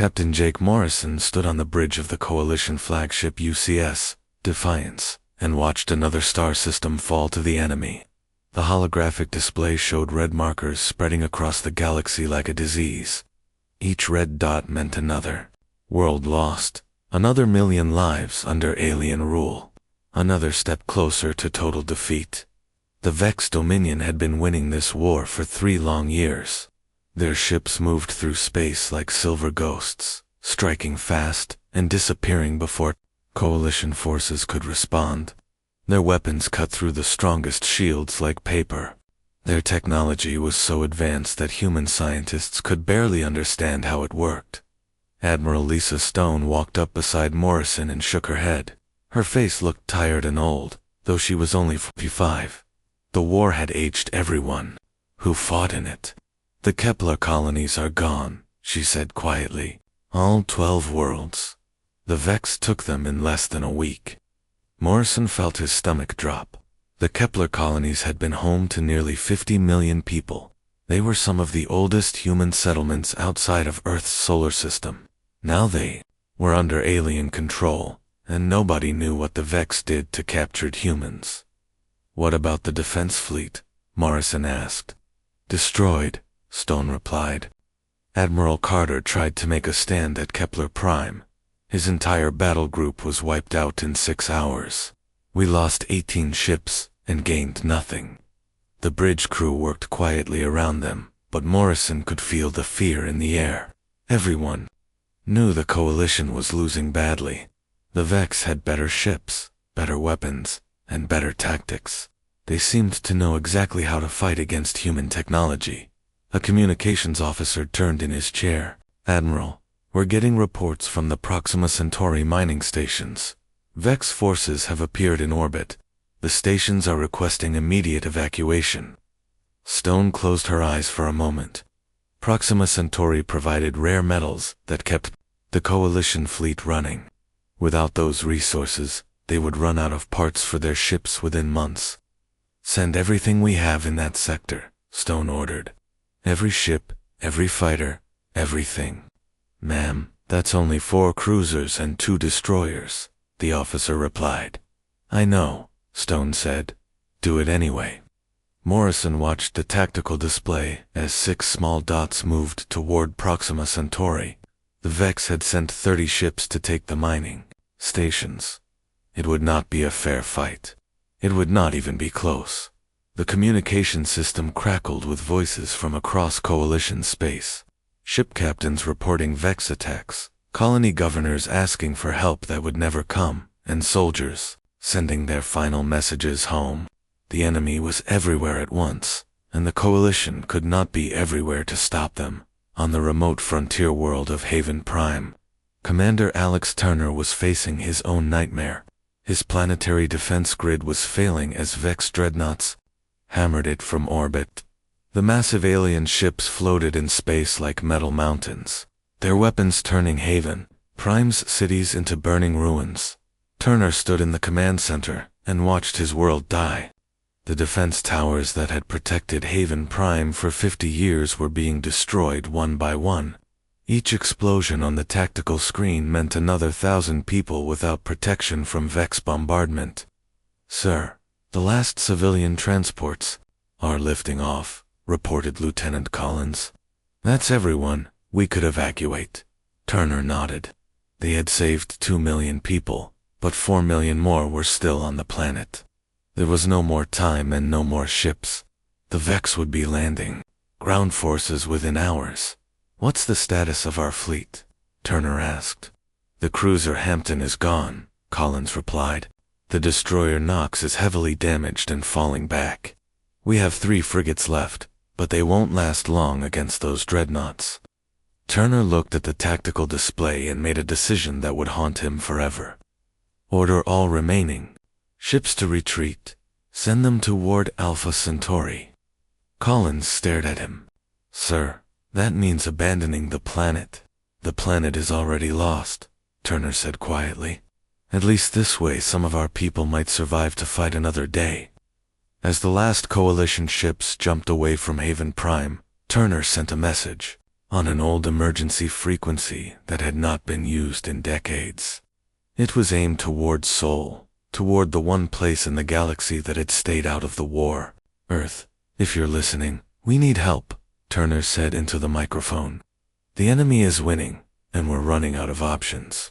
Captain Jake Morrison stood on the bridge of the Coalition flagship UCS, Defiance, and watched another star system fall to the enemy. The holographic display showed red markers spreading across the galaxy like a disease. Each red dot meant another world lost, another million lives under alien rule, another step closer to total defeat. The Vex Dominion had been winning this war for 3 long years. Their ships moved through space like silver ghosts, striking fast and disappearing before Coalition forces could respond. Their weapons cut through the strongest shields like paper. Their technology was so advanced that human scientists could barely understand how it worked. Admiral Lisa Stone walked up beside Morrison and shook her head. Her face looked tired and old, though she was only 45. The war had aged everyone who fought in it. The Kepler colonies are gone, she said quietly. All 12 worlds. The Vex took them in less than a week. Morrison felt his stomach drop. The Kepler colonies had been home to nearly 50 million people. They were some of the oldest human settlements outside of Earth's solar system. Now they were under alien control, and nobody knew what the Vex did to captured humans. What about the defense fleet? Morrison asked. Destroyed, Stone replied. Admiral Carter tried to make a stand at Kepler Prime. His entire battle group was wiped out in 6 hours. We lost 18 ships and gained nothing. The bridge crew worked quietly around them, but Morrison could feel the fear in the air. Everyone knew the Coalition was losing badly. The Vex had better ships, better weapons, and better tactics. They seemed to know exactly how to fight against human technology. A communications officer turned in his chair. Admiral, we're getting reports from the Proxima Centauri mining stations. Vex forces have appeared in orbit. The stations are requesting immediate evacuation. Stone closed her eyes for a moment. Proxima Centauri provided rare metals that kept the Coalition fleet running. Without those resources, they would run out of parts for their ships within months. Send everything we have in that sector, Stone ordered. Every ship, every fighter, everything. Ma'am, that's only 4 cruisers and 2 destroyers, the officer replied. I know, Stone said. Do it anyway. Morrison watched the tactical display as 6 small dots moved toward Proxima Centauri. The Vex had sent 30 ships to take the mining stations. It would not be a fair fight. It would not even be close. The communication system crackled with voices from across Coalition space. Ship captains reporting Vex attacks, colony governors asking for help that would never come, and soldiers sending their final messages home. The enemy was everywhere at once, and the Coalition could not be everywhere to stop them. On the remote frontier world of Haven Prime, Commander Alex Turner was facing his own nightmare. His planetary defense grid was failing as Vex dreadnoughts hammered it from orbit. The massive alien ships floated in space like metal mountains, their weapons turning Haven Prime's cities into burning ruins. Turner stood in the command center and watched his world die. The defense towers that had protected Haven Prime for 50 years were being destroyed one by one. Each explosion on the tactical screen meant another 1,000 people without protection from Vex bombardment. Sir, the last civilian transports are lifting off, reported Lieutenant Collins. That's everyone. We could evacuate. Turner nodded. They had saved 2 million people, but 4 million more were still on the planet. There was no more time and no more ships. The Vex would be landing ground forces within hours. What's the status of our fleet? Turner asked. The cruiser Hampton is gone, Collins replied. The destroyer Knox is heavily damaged and falling back. We have 3 frigates left, but they won't last long against those dreadnoughts. Turner looked at the tactical display and made a decision that would haunt him forever. Order all remaining ships to retreat. Send them toward Alpha Centauri. Collins stared at him. Sir, that means abandoning the planet. The planet is already lost, Turner said quietly. At least this way some of our people might survive to fight another day. As the last Coalition ships jumped away from Haven Prime, Turner sent a message. on an old emergency frequency that had not been used in decades. It was aimed toward Sol, toward the one place in the galaxy that had stayed out of the war. "Earth, if you're listening, we need help," Turner said into the microphone. "The enemy is winning, and we're running out of options.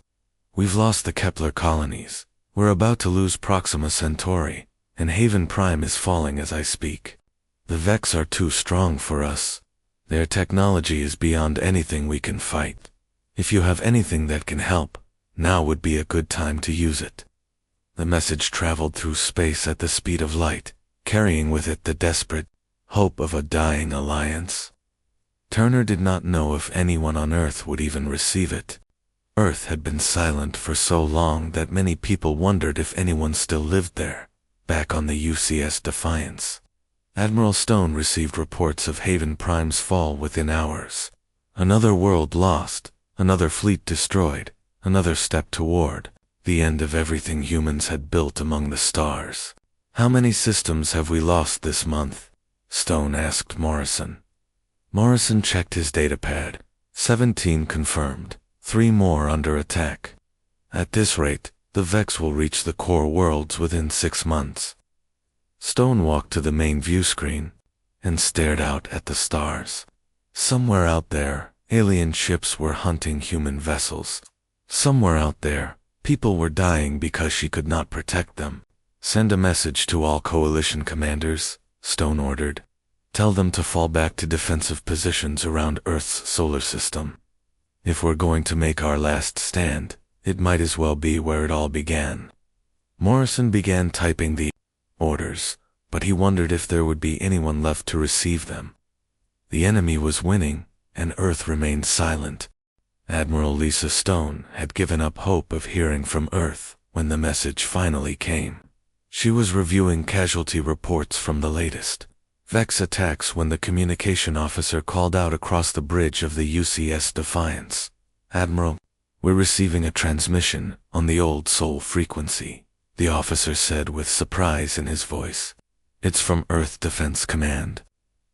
We've lost the Kepler colonies. We're about to lose Proxima Centauri, and Haven Prime is falling as I speak. The Vex are too strong for us. Their technology is beyond anything we can fight. If you have anything that can help, now would be a good time to use it." The message traveled through space at the speed of light, carrying with it the desperate hope of a dying alliance. Turner did not know if anyone on Earth would even receive it. Earth had been silent for so long that many people wondered if anyone still lived there, back on the UCS Defiance. Admiral Stone received reports of Haven Prime's fall within hours. Another world lost, another fleet destroyed, another step toward the end of everything humans had built among the stars. "How many systems have we lost this month?" Stone asked Morrison. Morrison checked his datapad. 17 confirmed. 3 more under attack. "At this rate, the Vex will reach the core worlds within 6 months. Stone walked to the main view screen and stared out at the stars. Somewhere out there, alien ships were hunting human vessels. Somewhere out there, people were dying because she could not protect them. "Send a message to all coalition commanders," Stone ordered. "Tell them to fall back to defensive positions around Earth's solar system. If we're going to make our last stand, it might as well be where it all began." Morrison began typing the orders, but he wondered if there would be anyone left to receive them. The enemy was winning, and Earth remained silent. Admiral Lisa Stone had given up hope of hearing from Earth when the message finally came. She was reviewing casualty reports from the latest Vex attacks when the communication officer called out across the bridge of the UCS Defiance. "Admiral, we're receiving a transmission on the old Sol frequency," the officer said with surprise in his voice. "It's from Earth Defense Command."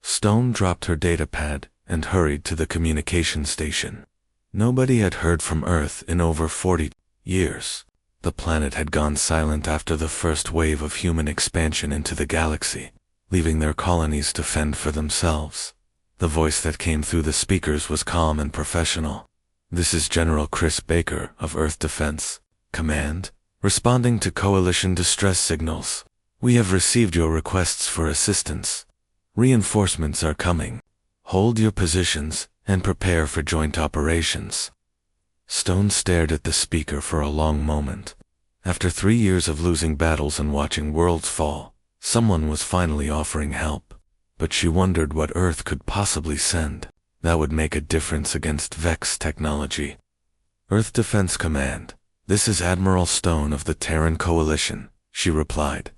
Stone dropped her datapad and hurried to the communication station. Nobody had heard from Earth in over 40 years. The planet had gone silent after the first wave of human expansion into the galaxy, leaving their colonies to fend for themselves. The voice that came through the speakers was calm and professional. "This is General Chris Baker of Earth Defense Command, responding to Coalition distress signals. We have received your requests for assistance. Reinforcements are coming. Hold your positions and prepare for joint operations." Stone stared at the speaker for a long moment. After 3 years of losing battles and watching worlds fall, someone was finally offering help. But she wondered what Earth could possibly send that would make a difference against Vex technology. "Earth Defense Command, this is Admiral Stone of the Terran Coalition," she replied.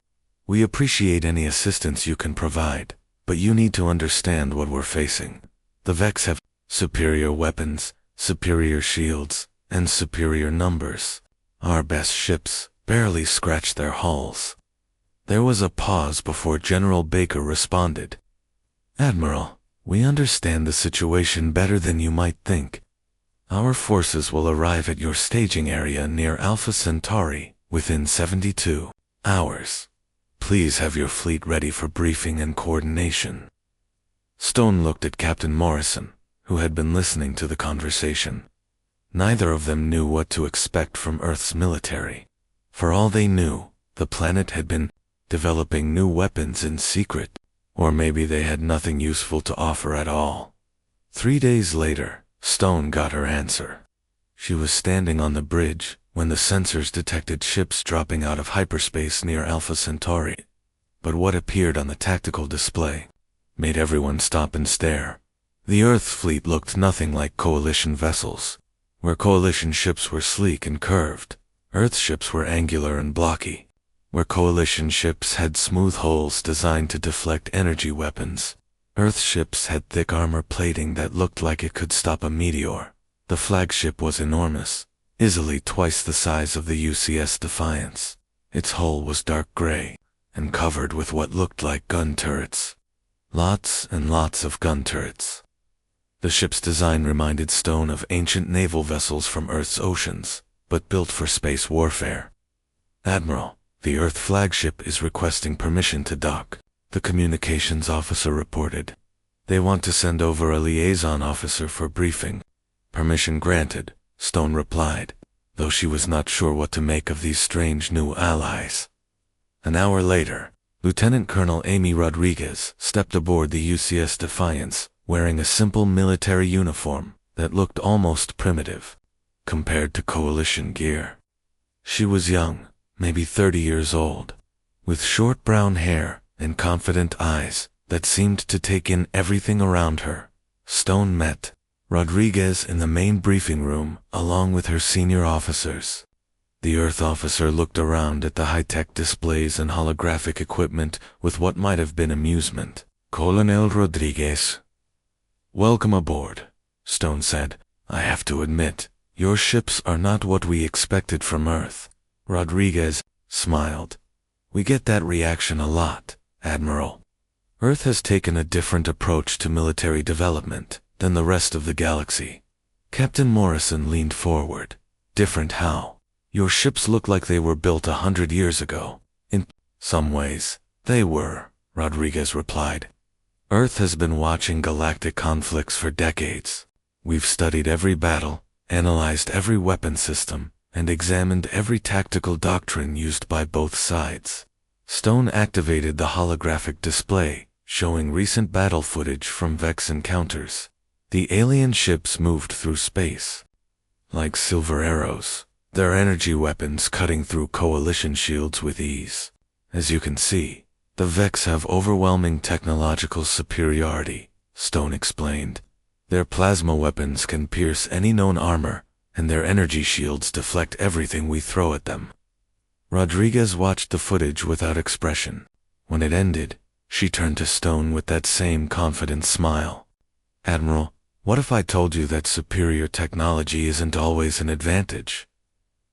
"We appreciate any assistance you can provide, but you need to understand what we're facing. The Vex have superior weapons, superior shields, and superior numbers. Our best ships barely scratch their hulls." There was a pause before General Baker responded. "Admiral, we understand the situation better than you might think. Our forces will arrive at your staging area near Alpha Centauri within 72 hours. Please have your fleet ready for briefing and coordination." Stone looked at Captain Morrison, who had been listening to the conversation. Neither of them knew what to expect from Earth's military. For all they knew, the planet had been developing new weapons in secret, or maybe they had nothing useful to offer at all. 3 days later, Stone got her answer. She was standing on the bridge when the sensors detected ships dropping out of hyperspace near Alpha Centauri. But what appeared on the tactical display made everyone stop and stare. The Earth fleet looked nothing like Coalition vessels. Where Coalition ships were sleek and curved, Earth ships were angular and blocky. Where Coalition ships had smooth hulls designed to deflect energy weapons, Earth ships had thick armor plating that looked like it could stop a meteor. The flagship was enormous, easily twice the size of the UCS Defiance. Its hull was dark gray and covered with what looked like gun turrets. Lots and lots of gun turrets. The ship's design reminded Stone of ancient naval vessels from Earth's oceans, but built for space warfare. "Admiral, the Earth flagship is requesting permission to dock," the communications officer reported. "They want to send over a liaison officer for briefing." "Permission granted," Stone replied, though she was not sure what to make of these strange new allies. An hour later, Lieutenant Colonel Amy Rodriguez stepped aboard the UCS Defiance, wearing a simple military uniform that looked almost primitive compared to Coalition gear. She was young, maybe 30 years old, with short brown hair and confident eyes that seemed to take in everything around her. Stone met Rodriguez in the main briefing room along with her senior officers. The Earth officer looked around at the high-tech displays and holographic equipment with what might have been amusement. "Colonel Rodriguez, welcome aboard," Stone said. "I have to admit, your ships are not what we expected from Earth." Rodriguez smiled. "We get that reaction a lot, Admiral. Earth has taken a different approach to military development than the rest of the galaxy." Captain Morrison leaned forward. "Different how? Your ships look like they were built 100 years ago." "In some ways, they were," Rodriguez replied. "Earth has been watching galactic conflicts for decades. We've studied every battle, analyzed every weapon system, and examined every tactical doctrine used by both sides." Stone activated the holographic display, showing recent battle footage from Vex encounters. The alien ships moved through space like silver arrows, their energy weapons cutting through Coalition shields with ease. "As you can see, the Vex have overwhelming technological superiority," Stone explained. "Their plasma weapons can pierce any known armor, and their energy shields deflect everything we throw at them." Rodriguez watched the footage without expression. When it ended, she turned to Stone with that same confident smile. "Admiral, what if I told you that superior technology isn't always an advantage?"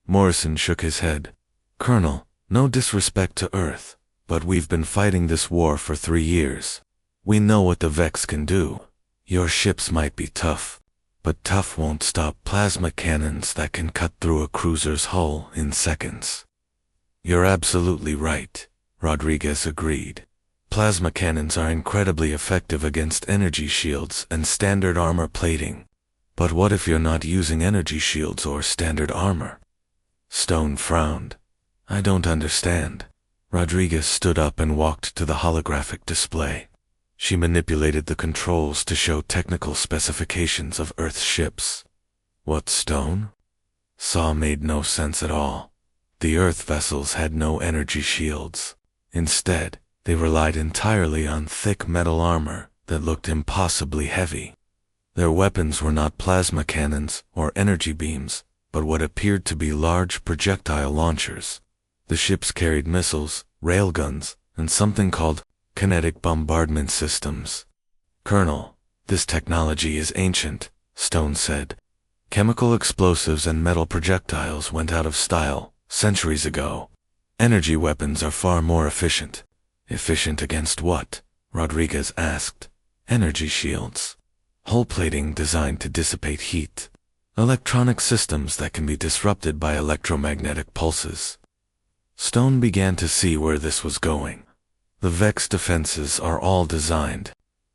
Morrison shook his head. "Colonel, no disrespect to Earth, but we've been fighting this war for 3 years. We know what the Vex can do. Your ships might be tough, but tough won't stop plasma cannons that can cut through a cruiser's hull in seconds." "You're absolutely right," Rodriguez agreed. "Plasma cannons are incredibly effective against energy shields and standard armor plating. But what if you're not using energy shields or standard armor?" Stone frowned. "I don't understand." Rodriguez stood up and walked to the holographic display. She manipulated the controls to show technical specifications of Earth's ships. What, Stone saw made no sense at all. The Earth vessels had no energy shields. Instead, they relied entirely on thick metal armor that looked impossibly heavy. Their weapons were not plasma cannons or energy beams, but what appeared to be large projectile launchers. The ships carried missiles, railguns, and something called kinetic bombardment systems. "Colonel, this technology is ancient," Stone said. "Chemical explosives and metal projectiles went out of style centuries ago. Energy weapons are far more efficient." "Efficient against what?" Rodriguez asked. "Energy shields. Hull plating designed to dissipate heat. Electronic systems that can be disrupted by electromagnetic pulses." Stone began to see where this was going. The Vex defenses are all designed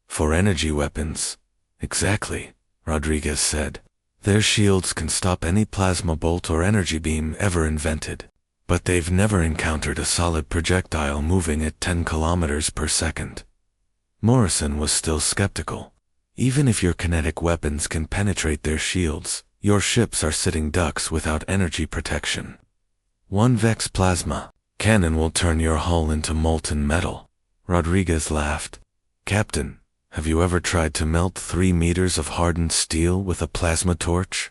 for energy weapons. "Exactly," Rodriguez said. "Their shields can stop any plasma bolt or energy beam ever invented. But they've never encountered a solid projectile moving at 10 kilometers per second." Morrison was still skeptical. "Even if your kinetic weapons can penetrate their shields, your ships are sitting ducks without energy protection. One Vex plasma cannon will turn your hull into molten metal." Rodriguez laughed. "Captain, have you ever tried to melt 3 meters of hardened steel with a plasma torch?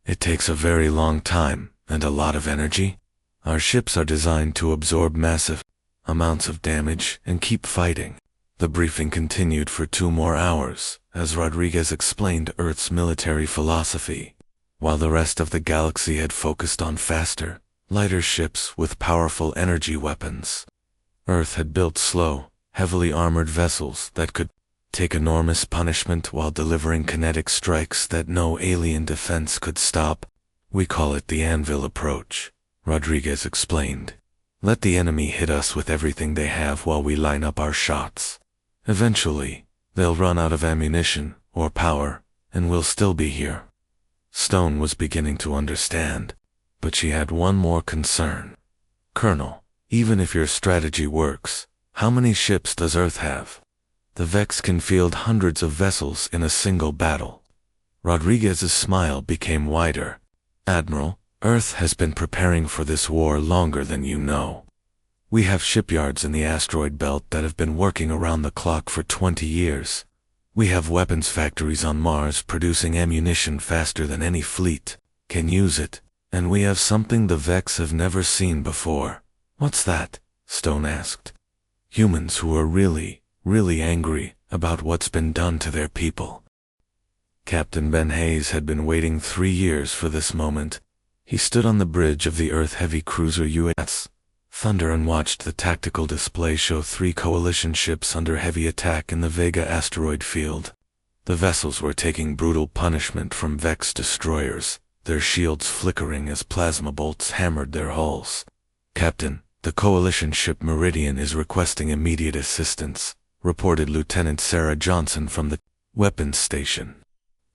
It takes a very long time and a lot of energy. Our ships are designed to absorb massive amounts of damage and keep fighting." The briefing continued for 2 more hours as Rodriguez explained Earth's military philosophy, while the rest of the galaxy had focused on faster, lighter ships with powerful energy weapons. Earth had built slow, heavily armored vessels that could take enormous punishment while delivering kinetic strikes that no alien defense could stop. We call it the anvil approach, Rodriguez explained. Let the enemy hit us with everything they have while we line up our shots. Eventually, they'll run out of ammunition or power, and we'll still be here. Stone was beginning to understand, but she had one more concern. Colonel, even if your strategy works, how many ships does Earth have? The Vex can field hundreds of vessels in a single battle. Rodriguez's smile became wider. Admiral, Earth has been preparing for this war longer than you know. We have shipyards in the asteroid belt that have been working around the clock for 20 years. We have weapons factories on Mars producing ammunition faster than any fleet can use it, and we have something the Vex have never seen before. What's that? Stone asked. Humans who are really angry about what's been done to their people. Captain Ben Hayes had been waiting 3 years for this moment. He stood on the bridge of the Earth heavy cruiser USS Thunder and watched the tactical display show 3 coalition ships under heavy attack in the Vega asteroid field. The vessels were taking brutal punishment from Vex destroyers, their shields flickering as plasma bolts hammered their hulls. Captain, the coalition ship Meridian is requesting immediate assistance, reported Lieutenant Sarah Johnson from the weapons station.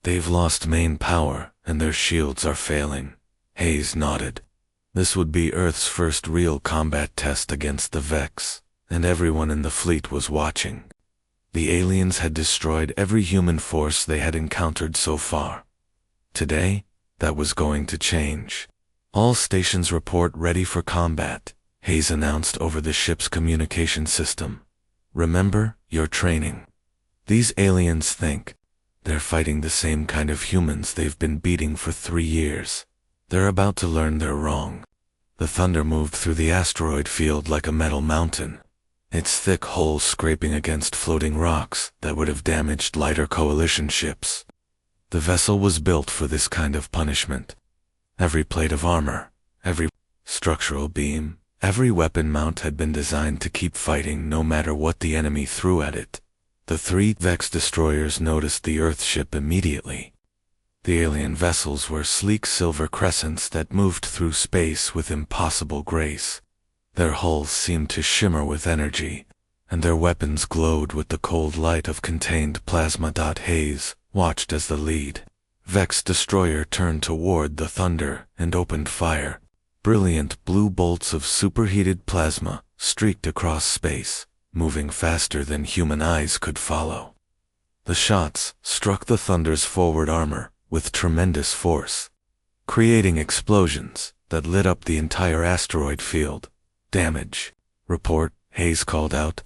They've lost main power, and their shields are failing. Hayes nodded. This would be Earth's first real combat test against the Vex, and everyone in the fleet was watching. The aliens had destroyed every human force they had encountered so far. Today, that was going to change. All stations report ready for combat, Hayes announced over the ship's communication system. Remember your training. These aliens think they're fighting the same kind of humans they've been beating for 3 years. They're about to learn they're wrong. The Thunder moved through the asteroid field like a metal mountain, its thick hull scraping against floating rocks that would have damaged lighter coalition ships. The vessel was built for this kind of punishment. Every plate of armor, every structural beam, every weapon mount had been designed to keep fighting no matter what the enemy threw at it. The 3 Vex destroyers noticed the Earth ship immediately. The alien vessels were sleek silver crescents that moved through space with impossible grace. Their hulls seemed to shimmer with energy, and their weapons glowed with the cold light of contained plasma. Hayes watched as the lead Vex destroyer turned toward the Thunder and opened fire. Brilliant blue bolts of superheated plasma streaked across space, moving faster than human eyes could follow. The shots struck the Thunder's forward armor with tremendous force, creating explosions that lit up the entire asteroid field. Damage. Report, Hayes called out.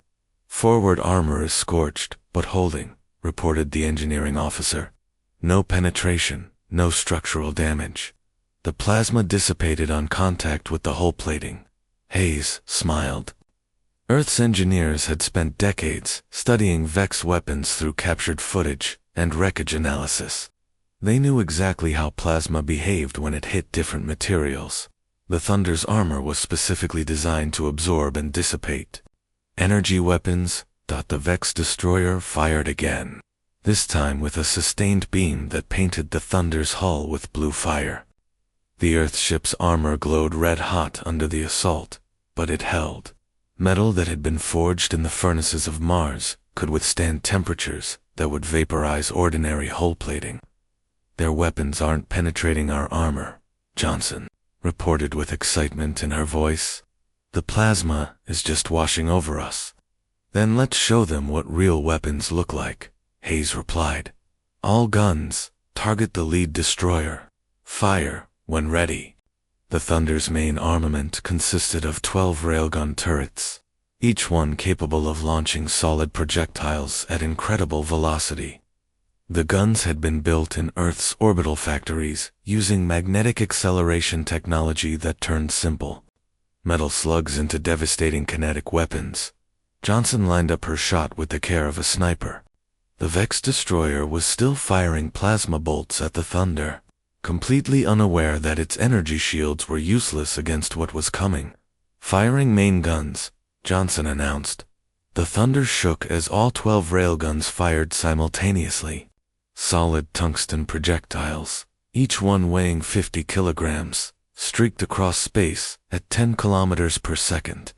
Forward armor is scorched, but holding, reported the engineering officer. No penetration, no structural damage. The plasma dissipated on contact with the hull plating. Hayes smiled. Earth's engineers had spent decades studying Vex weapons through captured footage and wreckage analysis. They knew exactly how plasma behaved when it hit different materials. The Thunder's armor was specifically designed to absorb and dissipate. Energy weapons. The Vex destroyer fired again, this time with a sustained beam that painted the Thunder's hull with blue fire. The Earth ship's armor glowed red-hot under the assault, but it held. Metal that had been forged in the furnaces of Mars could withstand temperatures that would vaporize ordinary hull plating. Their weapons aren't penetrating our armor, Johnson reported with excitement in her voice. The plasma is just washing over us. Then let's show them what real weapons look like, Hayes replied. All guns, target the lead destroyer. Fire, when ready. The Thunder's main armament consisted of 12 railgun turrets, each one capable of launching solid projectiles at incredible velocity. The guns had been built in Earth's orbital factories using magnetic acceleration technology that turned simple metal slugs into devastating kinetic weapons. Johnson lined up her shot with the care of a sniper. The Vex destroyer was still firing plasma bolts at the Thunder, completely unaware that its energy shields were useless against what was coming. Firing main guns, Johnson announced. The thunder shook as all 12 railguns fired simultaneously. Solid tungsten projectiles, each one weighing 50 kilograms, streaked across space at 10 kilometers per second.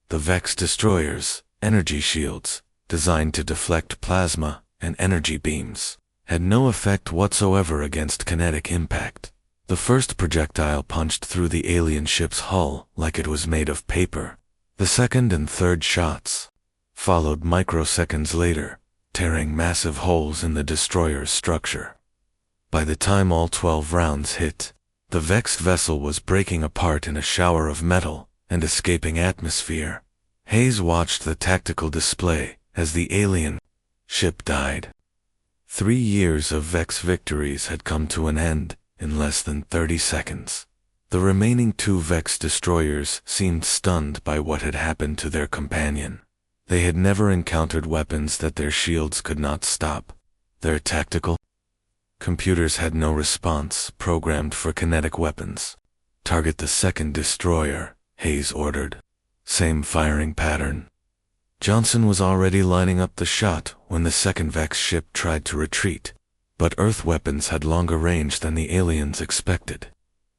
The Vex destroyers, energy shields, designed to deflect plasma and energy beams, had no effect whatsoever against kinetic impact. The first projectile punched through the alien ship's hull like it was made of paper. The second and third shots followed microseconds later, tearing massive holes in the destroyer's structure. By the time all 12 rounds hit, the Vex vessel was breaking apart in a shower of metal and escaping atmosphere. Hayes watched the tactical display as the alien ship died. 3 years of Vex victories had come to an end in less than 30 seconds. The remaining 2 Vex destroyers seemed stunned by what had happened to their companion. They had never encountered weapons that their shields could not stop. Their tactical computers had no response programmed for kinetic weapons. Target the second destroyer, Hayes ordered. Same firing pattern. Johnson was already lining up the shot when the second Vex ship tried to retreat, but Earth weapons had longer range than the aliens expected.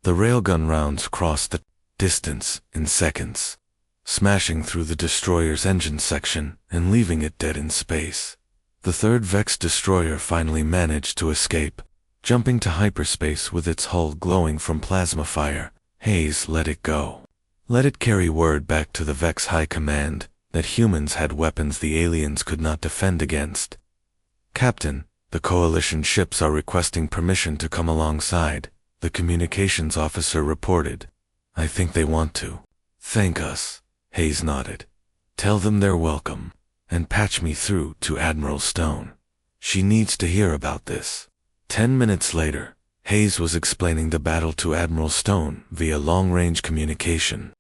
The railgun rounds crossed the distance in seconds, smashing through the destroyer's engine section and leaving it dead in space. The third Vex destroyer finally managed to escape, jumping to hyperspace with its hull glowing from plasma fire. Hayes let it go. Let it carry word back to the Vex High Command that humans had weapons the aliens could not defend against. Captain, the Coalition ships are requesting permission to come alongside, the communications officer reported. I think they want to thank us. Hayes nodded. Tell them they're welcome, and patch me through to Admiral Stone. She needs to hear about this. 10 minutes later, Hayes was explaining the battle to Admiral Stone via long-range communication.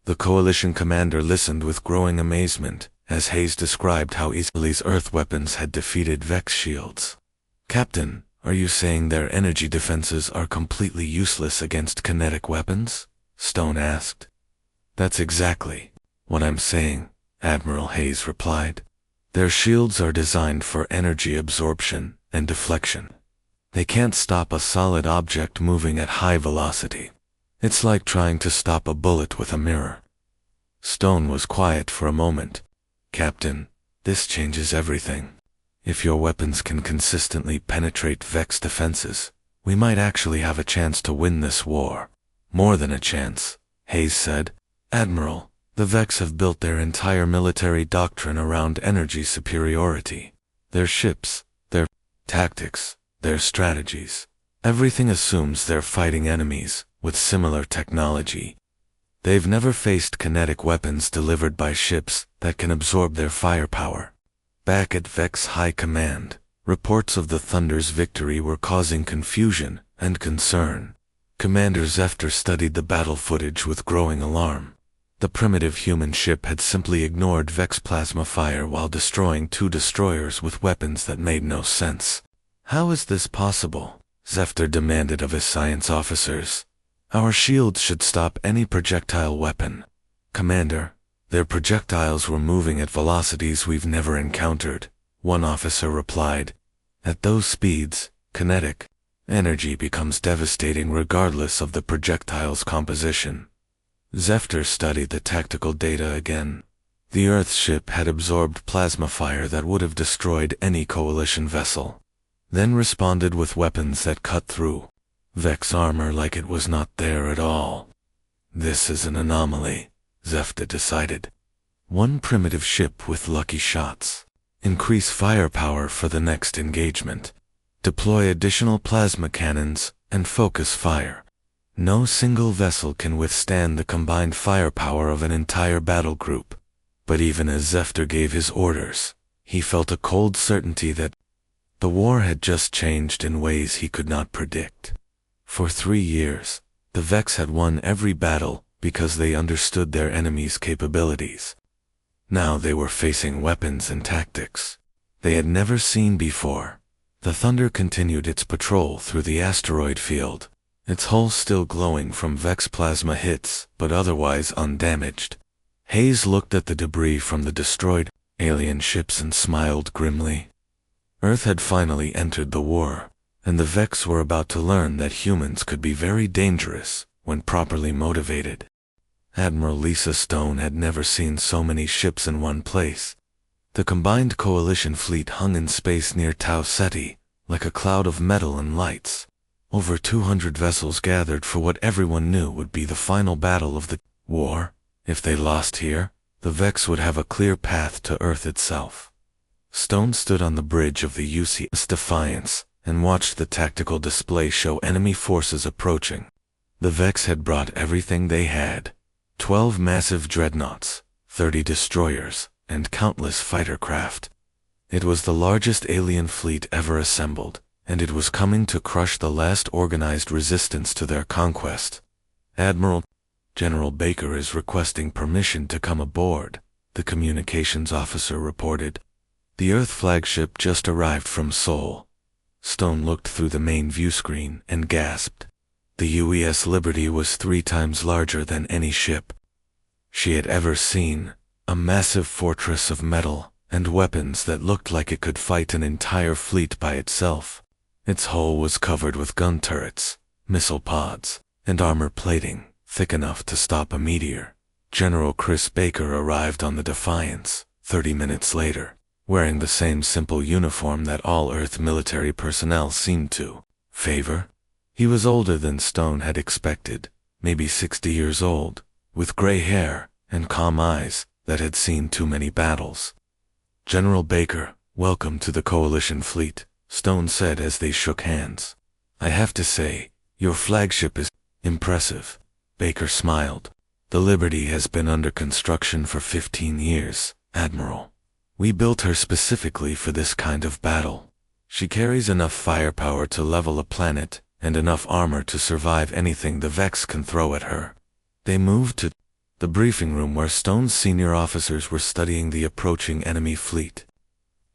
The Coalition commander listened with growing amazement as Hayes described how easily Earth weapons had defeated Vex shields. Captain, are you saying their energy defenses are completely useless against kinetic weapons? Stone asked. That's exactly what I'm saying, Admiral Hayes replied. Their shields are designed for energy absorption and deflection. They can't stop a solid object moving at high velocity. It's like trying to stop a bullet with a mirror. Stone was quiet for a moment. Captain, this changes everything. If your weapons can consistently penetrate Vex defenses, we might actually have a chance to win this war. More than a chance, Hayes said. Admiral, the Vex have built their entire military doctrine around energy superiority. Their ships, their tactics, their strategies. Everything assumes they're fighting enemies with similar technology. They've never faced kinetic weapons delivered by ships that can absorb their firepower. Back at Vex High Command, reports of the Thunder's victory were causing confusion and concern. Commander Zefter studied the battle footage with growing alarm. The primitive human ship had simply ignored Vex plasma fire while destroying 2 destroyers with weapons that made no sense. How is this possible? Zefter demanded of his science officers. Our shields should stop any projectile weapon. Commander, their projectiles were moving at velocities we've never encountered, one officer replied. At those speeds, kinetic energy becomes devastating regardless of the projectile's composition. Zefter studied the tactical data again. The Earth ship had absorbed plasma fire that would have destroyed any Coalition vessel, then responded with weapons that cut through Vex armor like it was not there at all. This is an anomaly, Zefter decided. One primitive ship with lucky shots. Increase firepower for the next engagement. Deploy additional plasma cannons and focus fire. No single vessel can withstand the combined firepower of an entire battle group. But even as Zefter gave his orders, he felt a cold certainty that the war had just changed in ways he could not predict. For 3 years, the Vex had won every battle because they understood their enemy's capabilities. Now they were facing weapons and tactics they had never seen before. The Thunder continued its patrol through the asteroid field, its hull still glowing from Vex plasma hits, but otherwise undamaged. Hayes looked at the debris from the destroyed alien ships and smiled grimly. Earth had finally entered the war, and the Vex were about to learn that humans could be very dangerous when properly motivated. Admiral Lisa Stone had never seen so many ships in one place. The combined coalition fleet hung in space near Tau Ceti, like a cloud of metal and lights. Over 200 vessels gathered for what everyone knew would be the final battle of the war. If they lost here, the Vex would have a clear path to Earth itself. Stone stood on the bridge of the UCS Defiance and watched the tactical display show enemy forces approaching. The Vex had brought everything they had: 12 massive dreadnoughts, 30 destroyers, and countless fighter craft. It was the largest alien fleet ever assembled, and it was coming to crush the last organized resistance to their conquest. General Baker is requesting permission to come aboard, the communications officer reported. The Earth flagship just arrived from Seoul. Stone looked through the main view screen and gasped. The UES Liberty was 3 times larger than any ship she had ever seen, a massive fortress of metal and weapons that looked like it could fight an entire fleet by itself. Its hull was covered with gun turrets, missile pods, and armor plating thick enough to stop a meteor. General Chris Baker arrived on the Defiance 30 minutes later, wearing the same simple uniform that all Earth military personnel seemed to favor. He was older than Stone had expected, maybe 60 years old, with gray hair and calm eyes that had seen too many battles. "General Baker, welcome to the Coalition fleet," Stone said as they shook hands. "I have to say, your flagship is impressive." Baker smiled. "The Liberty has been under construction for 15 years, Admiral. We built her specifically for this kind of battle. She carries enough firepower to level a planet, and enough armor to survive anything the Vex can throw at her." They moved to the briefing room where Stone's senior officers were studying the approaching enemy fleet.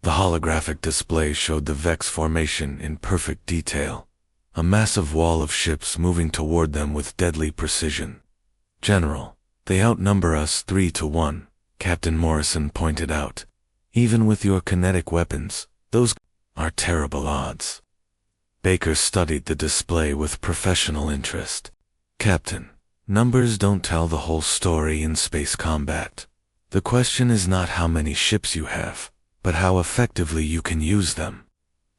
The holographic display showed the Vex formation in perfect detail, a massive wall of ships moving toward them with deadly precision. "General, they outnumber us 3 to 1, Captain Morrison pointed out. "Even with your kinetic weapons, those are terrible odds." Baker studied the display with professional interest. "Captain, numbers don't tell the whole story in space combat. The question is not how many ships you have, but how effectively you can use them."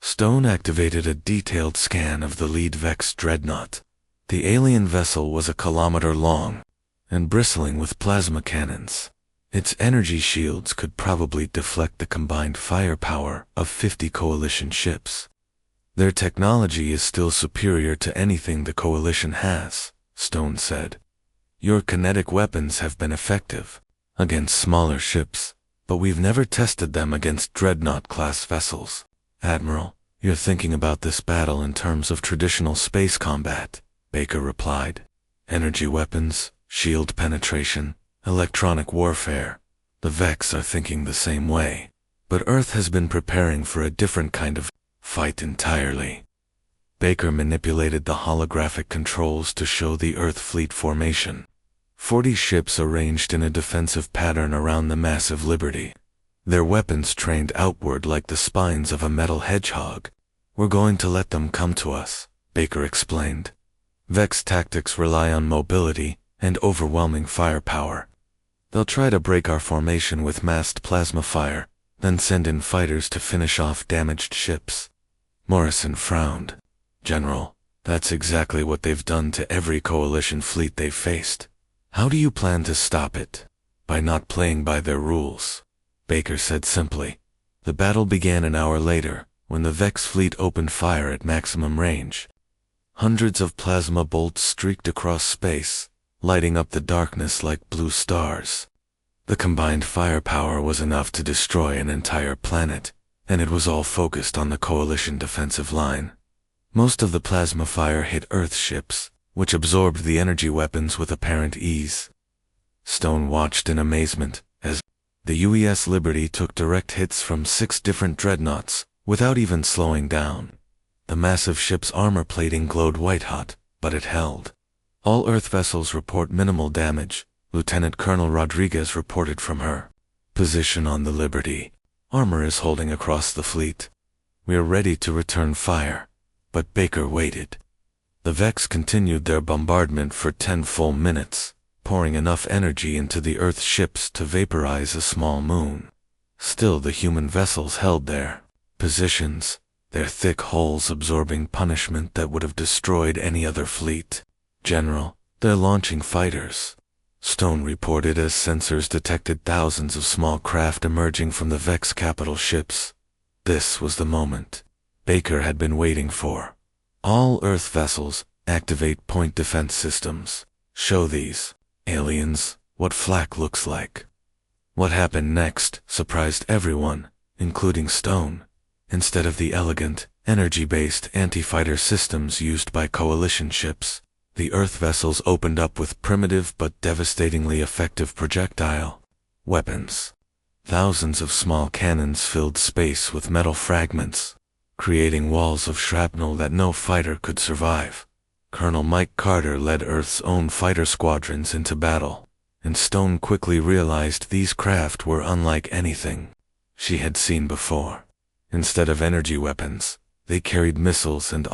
Stone activated a detailed scan of the lead Vex dreadnought. The alien vessel was a kilometer long and bristling with plasma cannons. Its energy shields could probably deflect the combined firepower of 50 Coalition ships. "Their technology is still superior to anything the Coalition has," Stone said. "Your kinetic weapons have been effective against smaller ships, but we've never tested them against dreadnought-class vessels." "Admiral, you're thinking about this battle in terms of traditional space combat," Baker replied. "Energy weapons, shield penetration, electronic warfare. The Vex are thinking the same way. But Earth has been preparing for a different kind of fight entirely." Baker manipulated the holographic controls to show the Earth fleet formation. 40 ships arranged in a defensive pattern around the massive Liberty. Their weapons trained outward like the spines of a metal hedgehog. "We're going to let them come to us," Baker explained. "Vex tactics rely on mobility and overwhelming firepower. They'll try to break our formation with massed plasma fire, then send in fighters to finish off damaged ships." Morrison frowned. "General, that's exactly what they've done to every Coalition fleet they've faced. How do you plan to stop it?" "By not playing by their rules," Baker said simply. The battle began an hour later, when the Vex fleet opened fire at maximum range. Hundreds of plasma bolts streaked across space, lighting up the darkness like blue stars. The combined firepower was enough to destroy an entire planet, and it was all focused on the Coalition defensive line. Most of the plasma fire hit Earth ships, which absorbed the energy weapons with apparent ease. Stone watched in amazement as the UES Liberty took direct hits from 6 different dreadnoughts without even slowing down. The massive ship's armor plating glowed white-hot, but it held. "All Earth vessels report minimal damage," Lieutenant Colonel Rodriguez reported from her Position on the Liberty. Armor is holding across the fleet. We are ready to return fire. But Baker waited. The Vex continued their bombardment for 10 full minutes, pouring enough energy into the Earth ships to vaporize a small moon. Still the human vessels held their positions, their thick hulls absorbing punishment that would have destroyed any other fleet. "General, they're launching fighters," Stone reported as sensors detected thousands of small craft emerging from the Vex capital ships. This was the moment Baker had been waiting for. "All Earth vessels, activate point defense systems. Show these aliens what flak looks like." What happened next surprised everyone, including Stone. Instead of the elegant, energy-based anti-fighter systems used by coalition ships, the Earth vessels opened up with primitive but devastatingly effective projectile weapons. Thousands of small cannons filled space with metal fragments, creating walls of shrapnel that no fighter could survive. Colonel Mike Carter led Earth's own fighter squadrons into battle, and Stone quickly realized these craft were unlike anything she had seen before. Instead of energy weapons, they carried missiles and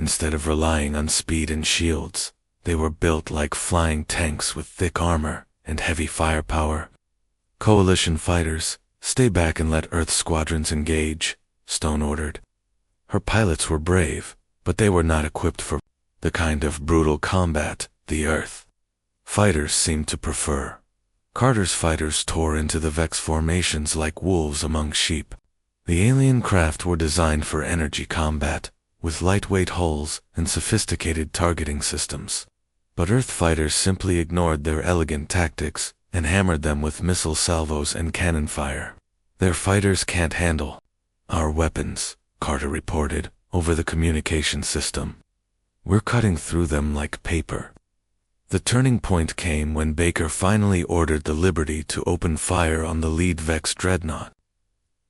Instead of relying on speed and shields, they were built like flying tanks with thick armor and heavy firepower. "Coalition fighters, stay back and let Earth squadrons engage," Stone ordered. Her pilots were brave, but they were not equipped for the kind of brutal combat the Earth fighters seemed to prefer. Carter's fighters tore into the Vex formations like wolves among sheep. The alien craft were designed for energy combat, with lightweight hulls and sophisticated targeting systems. But Earth fighters simply ignored their elegant tactics and hammered them with missile salvos and cannon fire. "Their fighters can't handle our weapons," Carter reported over the communication system. "We're cutting through them like paper." The turning point came when Baker finally ordered the Liberty to open fire on the lead Vex dreadnought.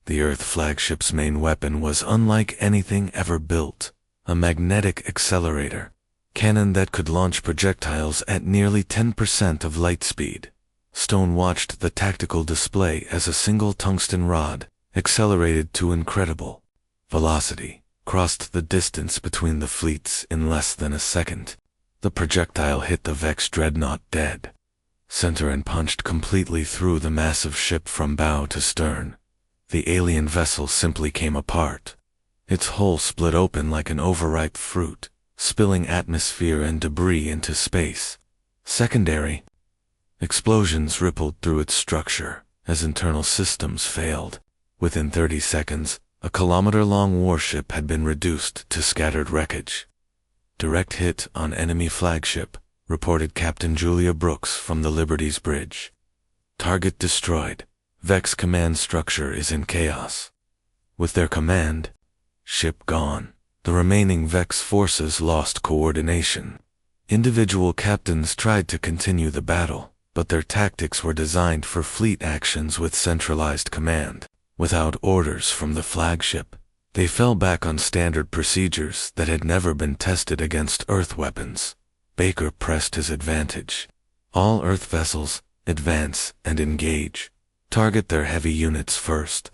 The Earth flagship's main weapon was unlike anything ever built, a magnetic accelerator cannon that could launch projectiles at nearly 10% of light speed. Stone watched the tactical display as a single tungsten rod, accelerated to incredible velocity, crossed the distance between the fleets in less than a second. The projectile hit the Vex dreadnought dead center and punched completely through the massive ship from bow to stern. The alien vessel simply came apart. Its hull split open like an overripe fruit, spilling atmosphere and debris into space. Secondary explosions rippled through its structure as internal systems failed. Within 30 seconds, a kilometer-long warship had been reduced to scattered wreckage. "Direct hit on enemy flagship," reported Captain Julia Brooks from the Liberty's bridge. "Target destroyed. Vex command structure is in chaos." With their command ship gone, the remaining Vex forces lost coordination. Individual captains tried to continue the battle, but their tactics were designed for fleet actions with centralized command. Without orders from the flagship, they fell back on standard procedures that had never been tested against Earth weapons. Baker pressed his advantage. "All Earth vessels, advance and engage. Target their heavy units first."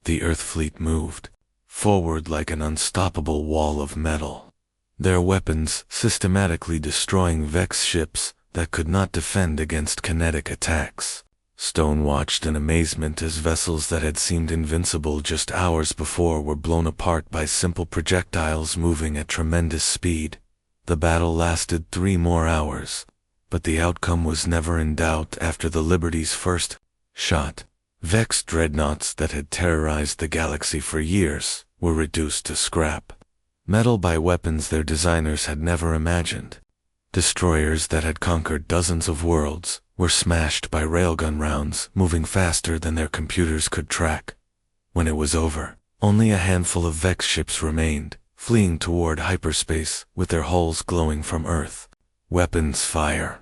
The Earth fleet moved forward like an unstoppable wall of metal, their weapons systematically destroying Vex ships that could not defend against kinetic attacks. Stone watched in amazement as vessels that had seemed invincible just hours before were blown apart by simple projectiles moving at tremendous speed. The battle lasted 3 more hours, but the outcome was never in doubt after the Liberty's first shot. Vex dreadnoughts that had terrorized the galaxy for years were reduced to scrap metal by weapons their designers had never imagined. Destroyers that had conquered dozens of worlds were smashed by railgun rounds moving faster than their computers could track. When it was over, only a handful of Vex ships remained, fleeing toward hyperspace with their hulls glowing from Earth. Weapons fire.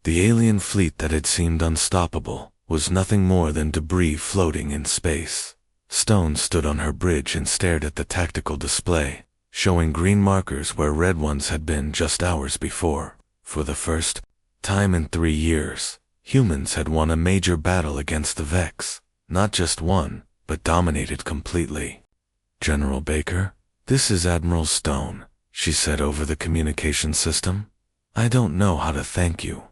The alien fleet that had seemed unstoppable was nothing more than debris floating in space. Stone stood on her bridge and stared at the tactical display, showing green markers where red ones had been just hours before. For the first time in 3 years, Humans had won a major battle against the Vex. Not just won, but dominated completely. "General Baker, this is Admiral Stone," she said over the communication system. "I don't know how to thank you."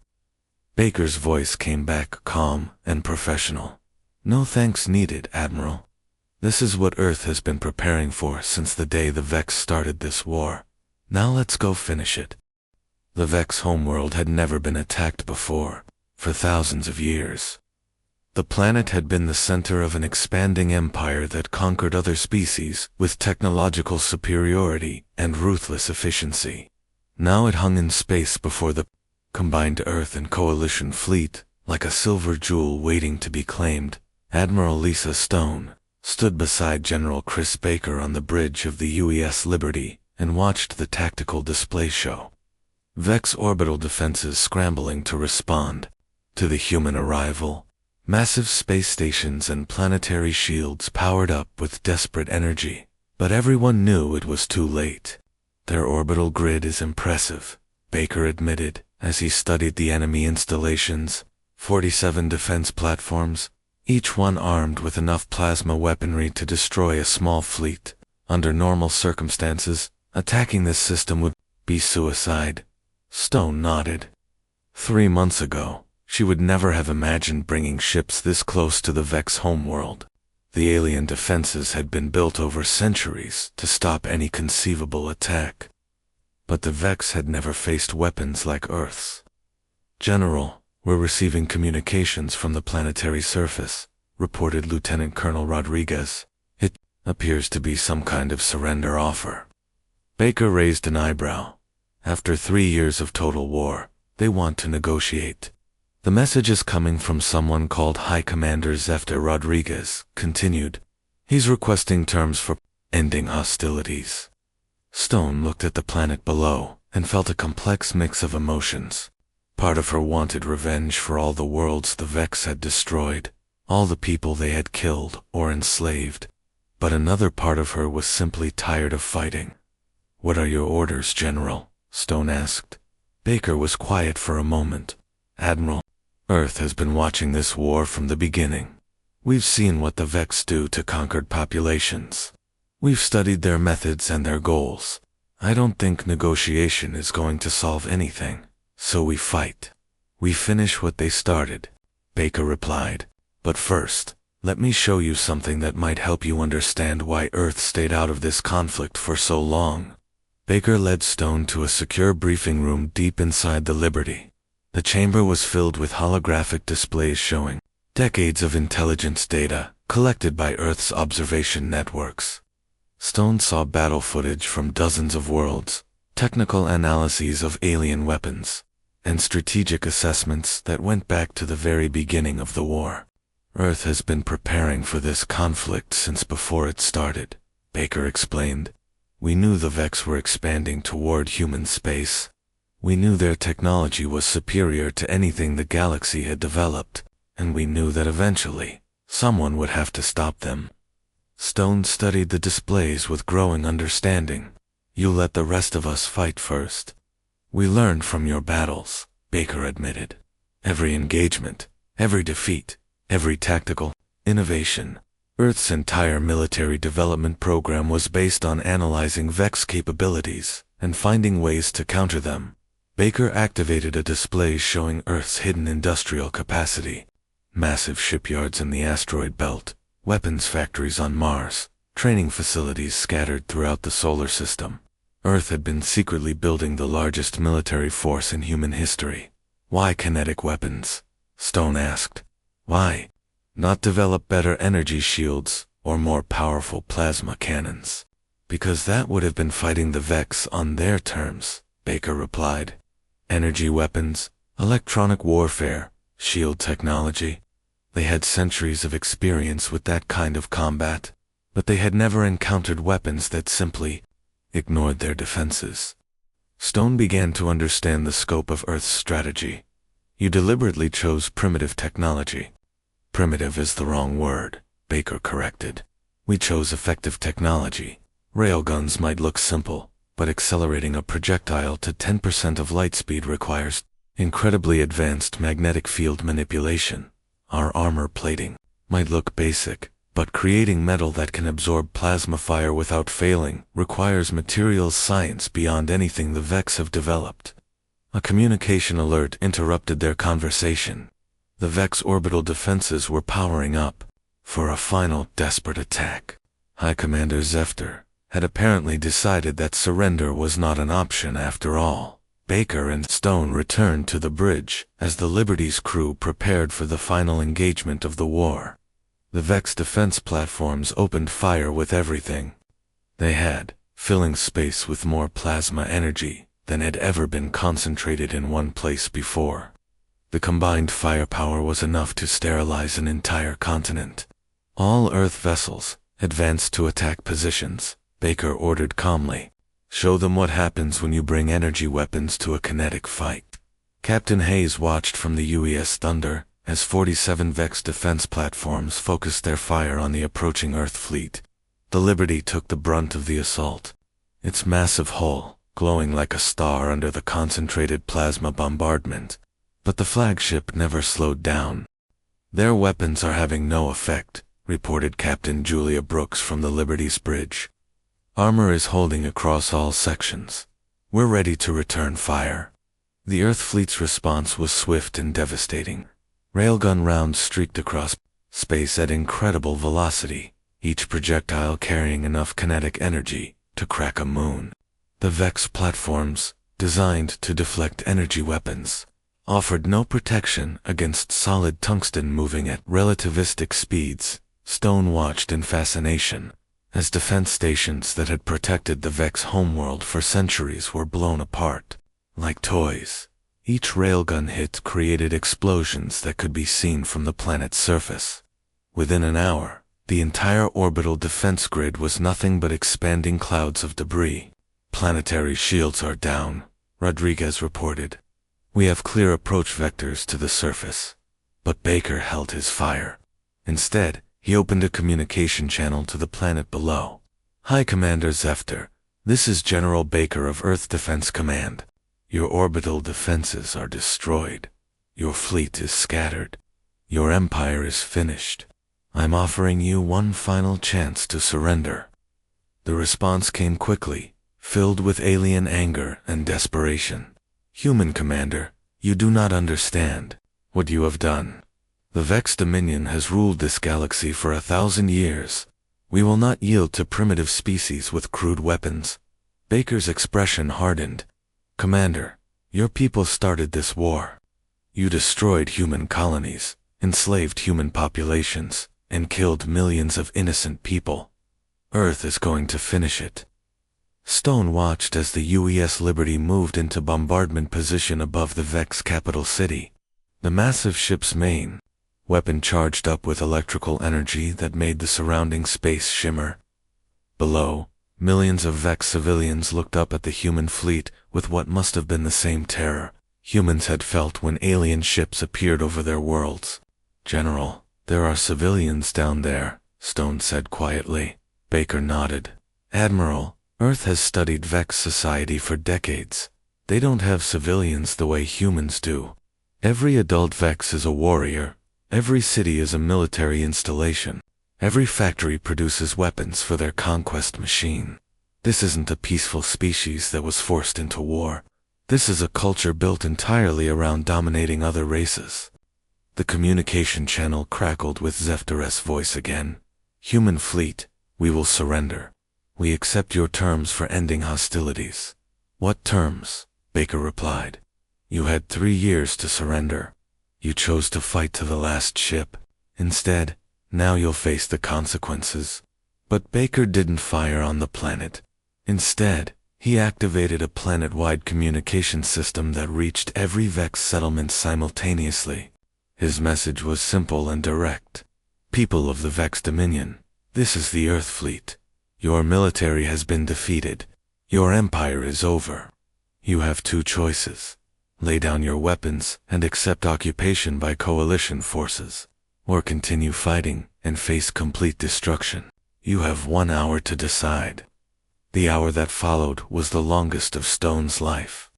Baker's voice came back calm and professional. "No thanks needed, Admiral. This is what Earth has been preparing for since the day the Vex started this war. Now let's go finish it." The Vex homeworld had never been attacked before, for thousands of years. The planet had been the center of an expanding empire that conquered other species with technological superiority and ruthless efficiency. Now it hung in space before the combined Earth and Coalition fleet, like a silver jewel waiting to be claimed. Admiral Lisa Stone stood beside General Chris Baker on the bridge of the UES Liberty and watched the tactical display show. Vex orbital defenses scrambling to respond to the human arrival. Massive space stations and planetary shields powered up with desperate energy, but everyone knew it was too late. "Their orbital grid is impressive," Baker admitted as he studied the enemy installations. 47 defense platforms, each one armed with enough plasma weaponry to destroy a small fleet. Under normal circumstances, attacking this system would be suicide. Stone nodded. 3 months ago, she would never have imagined bringing ships this close to the Vex homeworld. The alien defenses had been built over centuries to stop any conceivable attack. But the Vex had never faced weapons like Earth's. "General, we're receiving communications from the planetary surface," reported Lieutenant Colonel Rodriguez. "It appears to be some kind of surrender offer." Baker raised an eyebrow. "After 3 years of total war, they want to negotiate." "The message is coming from someone called High Commander Zefta Rodriguez," continued. "He's requesting terms for ending hostilities." Stone looked at the planet below and felt a complex mix of emotions. Part of her wanted revenge for all the worlds the Vex had destroyed, all the people they had killed or enslaved. But another part of her was simply tired of fighting. "What are your orders, General?" Stone asked. Baker was quiet for a moment. "Admiral, Earth has been watching this war from the beginning. We've seen what the Vex do to conquered populations. We've studied their methods and their goals. I don't think negotiation is going to solve anything, so we fight. We finish what they started," Baker replied. "But first, let me show you something that might help you understand why Earth stayed out of this conflict for so long." Baker led Stone to a secure briefing room deep inside the Liberty. The chamber was filled with holographic displays showing decades of intelligence data collected by Earth's observation networks. Stone saw battle footage from dozens of worlds, technical analyses of alien weapons, and strategic assessments that went back to the very beginning of the war. "Earth has been preparing for this conflict since before it started," Baker explained. "We knew the Vex were expanding toward human space. We knew their technology was superior to anything the galaxy had developed, and we knew that eventually, someone would have to stop them." Stone studied the displays with growing understanding. "You let the rest of us fight first." "We learned from your battles," Baker admitted. "Every engagement, every defeat, every tactical innovation. Earth's entire military development program was based on analyzing Vex capabilities and finding ways to counter them." Baker activated a display showing Earth's hidden industrial capacity. Massive shipyards in the asteroid belt, weapons factories on Mars, training facilities scattered throughout the solar system. Earth had been secretly building the largest military force in human history. "Why kinetic weapons?" Stone asked. "Why not develop better energy shields or more powerful plasma cannons?" "Because that would have been fighting the Vex on their terms," Baker replied. "Energy weapons, electronic warfare, shield technology. They had centuries of experience with that kind of combat, but they had never encountered weapons that simply ignored their defenses." Stone began to understand the scope of Earth's strategy. "You deliberately chose primitive technology." "Primitive is the wrong word," Baker corrected. "We chose effective technology. Railguns might look simple, but accelerating a projectile to 10% of light speed requires incredibly advanced magnetic field manipulation. Our armor plating might look basic, but creating metal that can absorb plasma fire without failing requires materials science beyond anything the Vex have developed. A communication alert interrupted their conversation. The Vex orbital defenses were powering up for a final desperate attack. High Commander Zephyr had apparently decided that surrender was not an option after all. Baker and Stone returned to the bridge as the Liberty's crew prepared for the final engagement of the war. The Vex defense platforms opened fire with everything they had, filling space with more plasma energy than had ever been concentrated in one place before. The combined firepower was enough to sterilize an entire continent. All Earth vessels advanced to attack positions, Baker ordered calmly. Show them what happens when you bring energy weapons to a kinetic fight. Captain Hayes watched from the UES Thunder as 47 Vex defense platforms focused their fire on the approaching Earth fleet. The Liberty took the brunt of the assault, its massive hull glowing like a star under the concentrated plasma bombardment. But the flagship never slowed down. Their weapons are having no effect, reported Captain Julia Brooks from the Liberty's bridge. Armor is holding across all sections. We're ready to return fire. The Earth fleet's response was swift and devastating. Railgun rounds streaked across space at incredible velocity, each projectile carrying enough kinetic energy to crack a moon. The Vex platforms, designed to deflect energy weapons, offered no protection against solid tungsten moving at relativistic speeds. Stone watched in fascination as defense stations that had protected the Vex homeworld for centuries were blown apart like toys. Each railgun hit created explosions that could be seen from the planet's surface. Within an hour, the entire orbital defense grid was nothing but expanding clouds of debris. Planetary shields are down, Rodriguez reported. We have clear approach vectors to the surface. But Baker held his fire. Instead, he opened a communication channel to the planet below. High Commander Zephyr, this is General Baker of Earth Defense Command. Your orbital defenses are destroyed. Your fleet is scattered. Your empire is finished. I'm offering you one final chance to surrender. The response came quickly, filled with alien anger and desperation. Human Commander, you do not understand what you have done. The Vex Dominion has ruled this galaxy for 1,000 years. We will not yield to primitive species with crude weapons. Baker's expression hardened. Commander, your people started this war. You destroyed human colonies, enslaved human populations, and killed millions of innocent people. Earth is going to finish it. Stone watched as the UES Liberty moved into bombardment position above the Vex capital city. The massive ship's main weapon charged up with electrical energy that made the surrounding space shimmer. Below, millions of Vex civilians looked up at the human fleet with what must have been the same terror humans had felt when alien ships appeared over their worlds. General, there are civilians down there, Stone said quietly. Baker nodded. Admiral, Earth has studied Vex society for decades. They don't have civilians the way humans do. Every adult Vex is a warrior. Every city is a military installation. Every factory produces weapons for their conquest machine. This isn't a peaceful species that was forced into war. This is a culture built entirely around dominating other races. The communication channel crackled with Zephyr's voice again. Human fleet, we will surrender. We accept your terms for ending hostilities. What terms? Baker replied. You had 3 years to surrender. You chose to fight to the last ship. Instead, now you'll face the consequences. But Baker didn't fire on the planet. Instead, he activated a planet-wide communication system that reached every Vex settlement simultaneously. His message was simple and direct. People of the Vex Dominion, this is the Earth fleet. Your military has been defeated. Your empire is over. You have 2 choices. Lay down your weapons and accept occupation by coalition forces, or continue fighting and face complete destruction. You have 1 hour to decide. The hour that followed was the longest of Stone's life.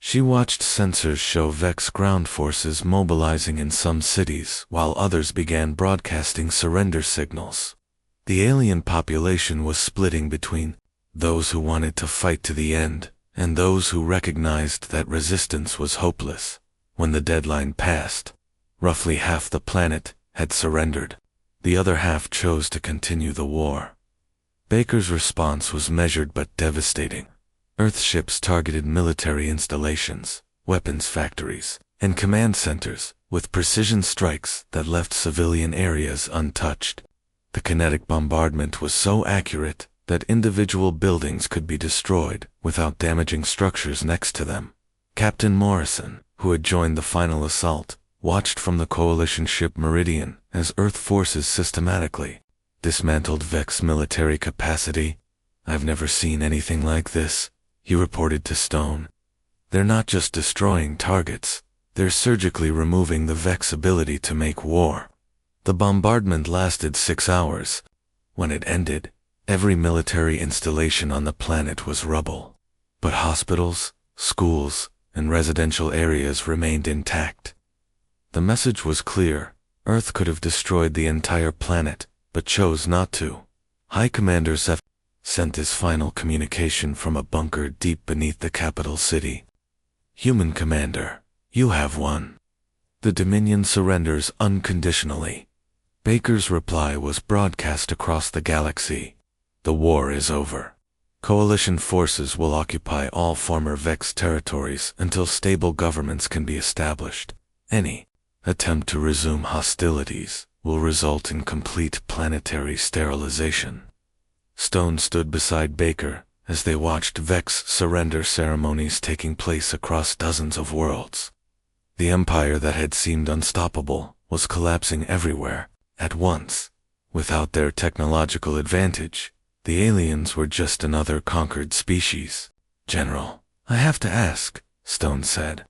She watched sensors show Vex ground forces mobilizing in some cities, while others began broadcasting surrender signals. The alien population was splitting between those who wanted to fight to the end and those who recognized that resistance was hopeless. When the deadline passed, roughly half the planet had surrendered. The other half chose to continue the war. Baker's response was measured but devastating. Earth ships targeted military installations, weapons factories, and command centers with precision strikes that left civilian areas untouched. The kinetic bombardment was so accurate that individual buildings could be destroyed without damaging structures next to them. Captain Morrison, who had joined the final assault, watched from the coalition ship Meridian as Earth forces systematically dismantled Vex military capacity. "I've never seen anything like this," he reported to Stone. "They're not just destroying targets, they're surgically removing the Vex ability to make war." The bombardment lasted 6 hours. When it ended, every military installation on the planet was rubble. But hospitals, schools, and residential areas remained intact. The message was clear: Earth could have destroyed the entire planet, but chose not to. High Commander Sef sent his final communication from a bunker deep beneath the capital city. "Human Commander, you have won. The Dominion surrenders unconditionally." Baker's reply was broadcast across the galaxy. "The war is over. Coalition forces will occupy all former Vex territories until stable governments can be established. Any attempt to resume hostilities will result in complete planetary sterilization." Stone stood beside Baker as they watched Vex surrender ceremonies taking place across dozens of worlds. The empire that had seemed unstoppable was collapsing everywhere at once. Without their technological advantage, the aliens were just another conquered species. "General, I have to ask," Stone said.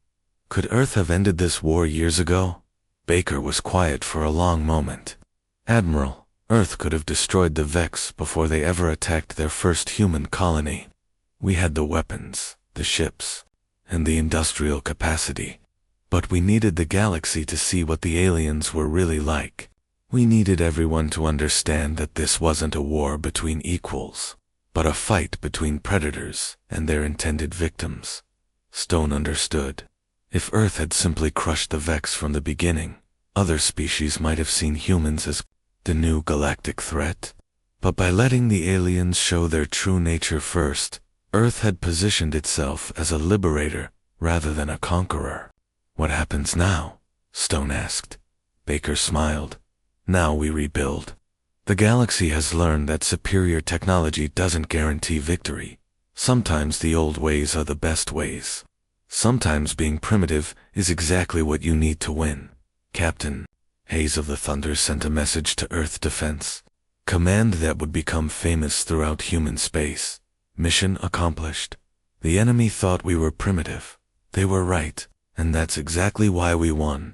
"Could Earth have ended this war years ago?" Baker was quiet for a long moment. "Admiral, Earth could have destroyed the Vex before they ever attacked their first human colony. We had the weapons, the ships, and the industrial capacity. But we needed the galaxy to see what the aliens were really like. We needed everyone to understand that this wasn't a war between equals, but a fight between predators and their intended victims." Stone understood. If Earth had simply crushed the Vex from the beginning, other species might have seen humans as the new galactic threat. But by letting the aliens show their true nature first, Earth had positioned itself as a liberator rather than a conqueror. "What happens now?" Stone asked. Baker smiled. "Now we rebuild. The galaxy has learned that superior technology doesn't guarantee victory. Sometimes the old ways are the best ways. Sometimes being primitive is exactly what you need to win." Captain Hayes of the Thunder sent a message to Earth Defense. Command that would become famous throughout human space. Mission accomplished. The enemy thought we were primitive. They were right, and that's exactly why we won.